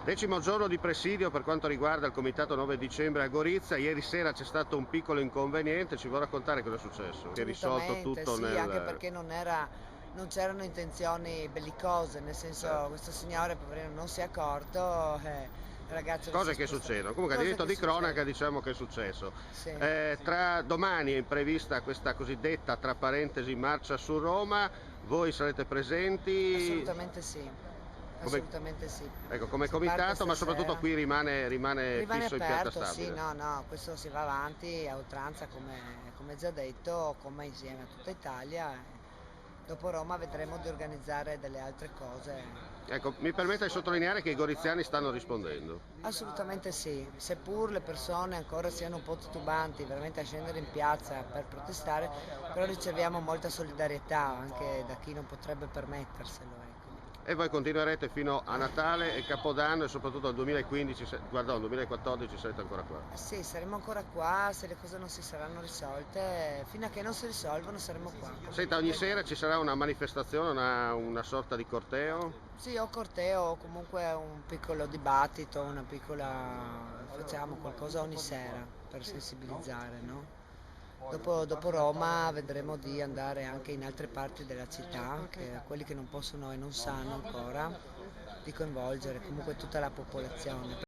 10° giorno di presidio per quanto riguarda il comitato 9 dicembre a Gorizia. Ieri sera c'è stato un piccolo inconveniente, ci vuoi raccontare cosa è successo? Si è risolto Assolutamente tutto sì, anche nel... perché non c'erano intenzioni bellicose, nel senso Certo. questo signore poverino non si è accorto, il ragazzo che si è Cose che spostato. succedono, comunque a Cosa diritto che di cronaca succede? diciamo che è successo. Sì, Tra domani è prevista questa cosiddetta, tra parentesi, marcia su Roma, voi sarete presenti assolutamente sì, come, assolutamente sì. ecco, come Si parte comitato, ma soprattutto stasera. qui rimane Rimane fisso in pianta aperto, sì, stabile. no, no, questo si va avanti a oltranza come già detto, come insieme a tutta Italia. Dopo Roma vedremo di organizzare delle altre cose. Ecco, mi permette di sottolineare che i goriziani stanno rispondendo. Assolutamente sì, seppur le persone ancora siano un po' titubanti veramente a scendere in piazza per protestare, però riceviamo molta solidarietà anche da chi non potrebbe permetterselo, ecco. E voi continuerete fino a Natale e Capodanno e soprattutto al 2015, guarda, al 2014 sarete ancora qua. Sì, saremo ancora qua, se le cose non si saranno risolte, fino a che non si risolvono saremo qua. Senta, ogni sera ci sarà una manifestazione, una sorta di corteo? Sì, o corteo o comunque un piccolo dibattito, facciamo qualcosa ogni sera per sensibilizzare, no? Dopo Roma vedremo di andare anche in altre parti della città, che quelli che non possono e non sanno ancora, di coinvolgere comunque tutta la popolazione.